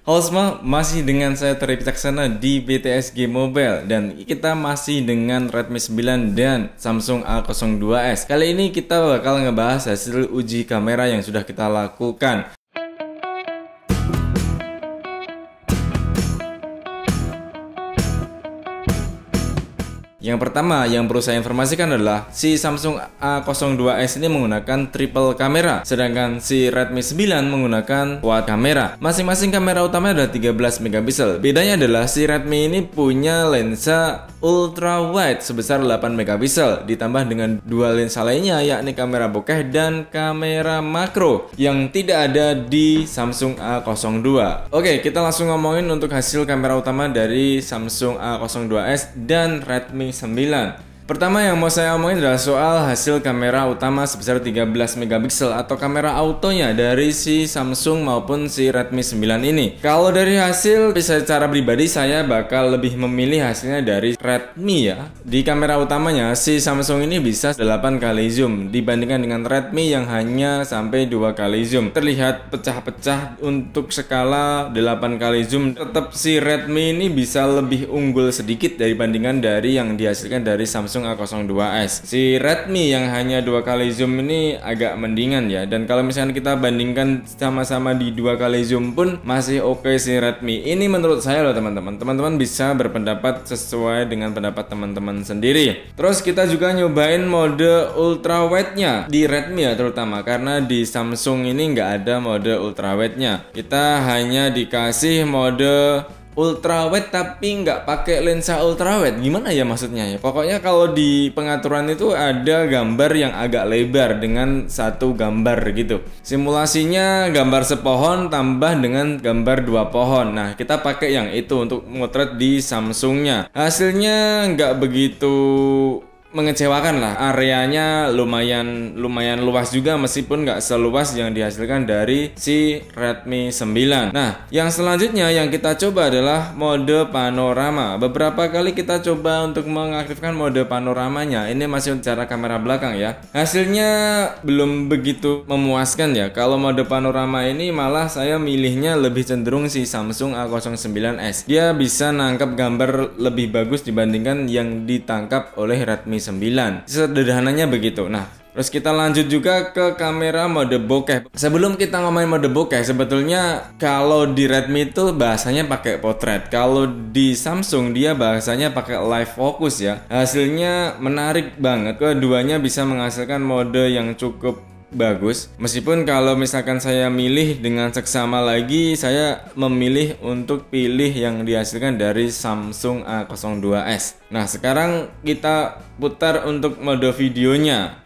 Halo semua, masih dengan saya Tori Picaksana di BTS Game Mobile. Dan kita masih dengan Redmi 9 dan Samsung A02s. Kali ini kita bakal ngebahas hasil uji kamera yang sudah kita lakukan. Yang pertama yang perlu saya informasikan adalah si Samsung A02s ini menggunakan triple kamera, sedangkan si Redmi 9 menggunakan quad kamera. Masing-masing kamera utama adalah 13 megapiksel. Bedanya adalah si Redmi ini punya lensa ultra wide sebesar 8 megapiksel ditambah dengan dua lensa lainnya, yakni kamera bokeh dan kamera makro yang tidak ada di Samsung A02. Oke, kita langsung ngomongin untuk hasil kamera utama dari Samsung A02s dan Redmi 9. Pertama yang mau saya omongin adalah soal hasil kamera utama sebesar 13 megapiksel atau kamera autonya dari si Samsung maupun si Redmi 9 ini. Kalau dari hasil, secara pribadi saya bakal lebih memilih hasilnya dari Redmi ya. Di kamera utamanya si Samsung ini bisa 8 kali zoom dibandingkan dengan Redmi yang hanya sampai 2 kali zoom. Terlihat pecah-pecah untuk skala 8 kali zoom. Tetap si Redmi ini bisa lebih unggul sedikit dibandingkan dari yang dihasilkan dari Samsung A02s. Si Redmi yang hanya 2 kali zoom ini agak mendingan ya. Dan kalau misalnya kita bandingkan sama-sama di 2 kali zoom pun masih oke si Redmi. Ini menurut saya loh teman-teman. Teman-teman bisa berpendapat sesuai dengan pendapat teman-teman sendiri. Terus kita juga nyobain mode ultra wide-nya di Redmi ya terutama, karena di Samsung ini nggak ada mode ultra wide-nya. Kita hanya dikasih mode ultra wide tapi nggak pakai lensa ultra wide. Gimana ya maksudnya ya? Pokoknya kalau di pengaturan itu ada gambar yang agak lebar dengan satu gambar gitu. Simulasinya gambar sepohon tambah dengan gambar 2 pohon. Nah, kita pakai yang itu untuk memotret di Samsungnya. Hasilnya nggak begitu mengecewakan lah, areanya lumayan luas juga meskipun nggak seluas yang dihasilkan dari si Redmi 9. Nah, yang selanjutnya yang kita coba adalah mode panorama. Beberapa kali kita coba untuk mengaktifkan mode panoramanya. Ini masih cara kamera belakang ya. Hasilnya belum begitu memuaskan ya. Kalau mode panorama ini malah saya milihnya lebih cenderung si Samsung A09s. Dia bisa nangkap gambar lebih bagus dibandingkan yang ditangkap oleh Redmi 9. Sederhananya begitu. Nah, terus kita lanjut juga ke kamera mode bokeh. Sebelum kita ngomongin mode bokeh, sebetulnya kalau di Redmi itu bahasanya pakai potret. Kalau di Samsung dia bahasanya pakai live focus ya. Hasilnya menarik banget. Keduanya bisa menghasilkan mode yang cukup bagus. Meskipun kalau misalkan saya milih dengan seksama lagi, saya memilih untuk pilih yang dihasilkan dari Samsung A02s. Nah, sekarang kita putar untuk mode videonya.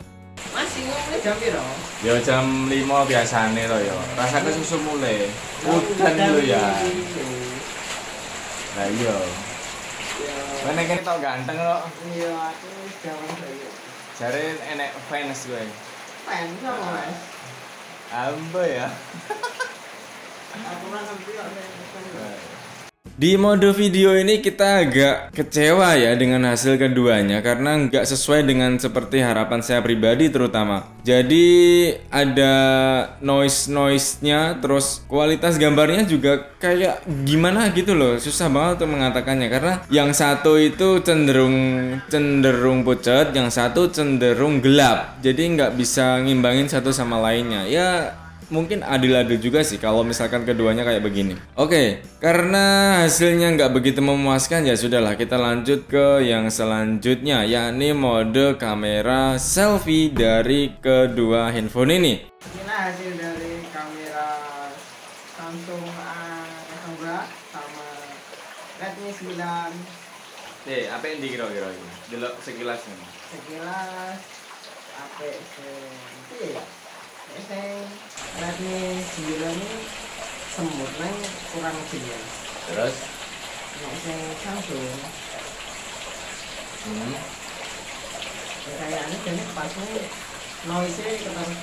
Masih ngomongnya jam piro? Ya jam 5 biasane loh ya. Rasanya susu mulai. Udan lo ya. Nah iya. Mana kene tau ganteng lo. Iya, aku jaman saya. Jare enek fans gue. Fans apa Mas? Ambo ya. Aku ora ngerti kok fans. Di mode video ini kita agak kecewa ya dengan hasil keduanya karena nggak sesuai dengan seperti harapan saya pribadi terutama. Jadi ada noise-nya, terus kualitas gambarnya juga kayak gimana gitu loh. Susah banget untuk mengatakannya karena yang satu itu cenderung pucat, yang satu cenderung gelap. Jadi nggak bisa ngimbangin satu sama lainnya. Ya mungkin adil-adil juga sih kalau misalkan keduanya kayak begini. Oke, karena hasilnya nggak begitu memuaskan ya sudahlah, kita lanjut ke yang selanjutnya, yakni mode kamera selfie dari kedua handphone ini. Inilah hasil dari kamera Samsung A02 sama Redmi 9. Apa yang dikira-kira ini? Delok sekilas nih. Sekilas apa sih? Redmi 9 ini semutnya kurang jelas. Terus? Samsung kayaknya jadi pasnya noise-nya ketemu.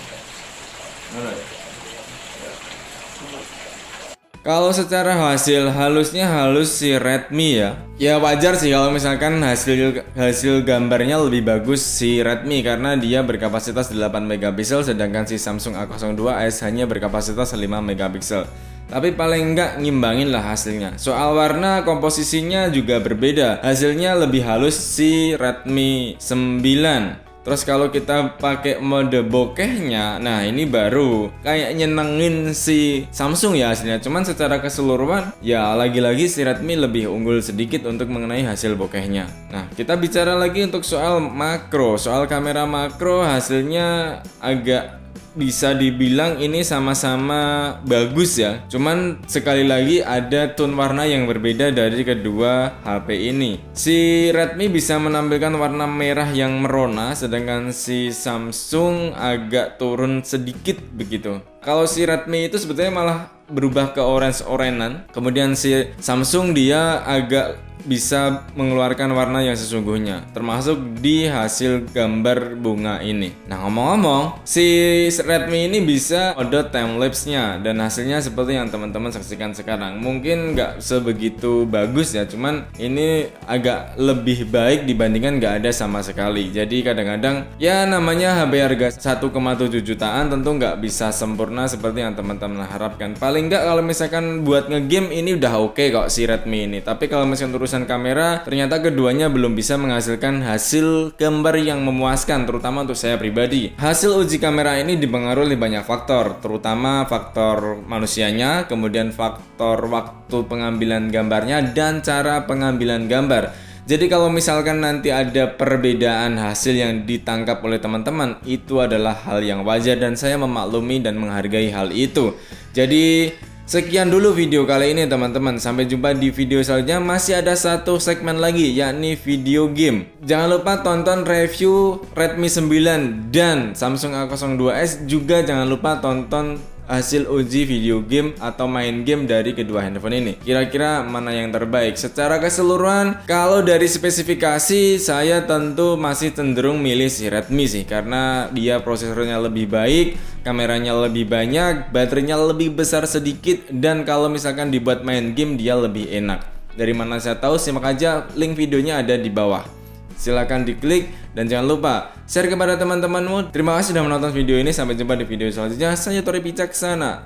Kalau secara hasil halusnya halus si Redmi ya. Ya wajar sih kalau misalkan hasil gambarnya lebih bagus si Redmi karena dia berkapasitas 8 megapiksel sedangkan si Samsung A02s hanya berkapasitas 5 megapiksel. tapi paling enggak ngimbangin lah hasilnya. Soal warna, komposisinya juga berbeda. Hasilnya lebih halus si Redmi 9. Terus kalau kita pakai mode bokehnya, nah ini baru kayak nyenengin si Samsung ya hasilnya. Cuman secara keseluruhan ya lagi-lagi si Redmi lebih unggul sedikit untuk mengenai hasil bokehnya. Nah, kita bicara lagi untuk soal makro. Soal kamera makro hasilnya agak bisa dibilang ini sama-sama bagus ya. Cuman sekali lagi ada tone warna yang berbeda dari kedua HP ini. Si Redmi bisa menampilkan warna merah yang merona, sedangkan si Samsung agak turun sedikit begitu. Kalau si Redmi itu sebetulnya malah berubah ke orange-orangean. Kemudian si Samsung dia agak bisa mengeluarkan warna yang sesungguhnya, termasuk di hasil gambar bunga ini. Nah, ngomong-ngomong, si Redmi ini bisa mode timelapse-nya dan hasilnya seperti yang teman-teman saksikan sekarang. Mungkin nggak sebegitu bagus ya, cuman ini agak lebih baik dibandingkan nggak ada sama sekali. Jadi kadang-kadang ya namanya HP harga 1,7 jutaan tentu nggak bisa sempurna seperti yang teman-teman harapkan. Paling nggak kalau misalkan buat ngegame ini udah oke kok si Redmi ini. Tapi kalau misalkan urusan kamera, ternyata keduanya belum bisa menghasilkan hasil gambar yang memuaskan, terutama untuk saya pribadi. Hasil uji kamera ini dipengaruhi banyak faktor, terutama faktor manusianya, kemudian faktor waktu pengambilan gambarnya, dan cara pengambilan gambar. Jadi kalau misalkan nanti ada perbedaan hasil yang ditangkap oleh teman-teman, itu adalah hal yang wajar dan saya memaklumi dan menghargai hal itu. Jadi sekian dulu video kali ini teman-teman. Sampai jumpa di video selanjutnya. Masih ada satu segmen lagi, yakni video game. Jangan lupa tonton review Redmi 9 dan Samsung A02s. Juga jangan lupa tonton hasil uji video game atau main game dari kedua handphone ini. Kira-kira mana yang terbaik? Secara keseluruhan, kalau dari spesifikasi saya tentu masih cenderung milih si Redmi sih, karena dia prosesornya lebih baik, kameranya lebih banyak, baterainya lebih besar sedikit, dan kalau misalkan dibuat main game dia lebih enak. Dari mana saya tahu? Simak aja, link videonya ada di bawah. Silahkan diklik dan jangan lupa share kepada teman-temanmu. Terima kasih sudah menonton video ini. Sampai jumpa di video selanjutnya. Saya Tori Picaksana.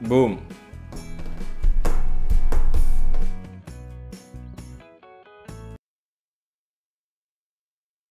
Boom.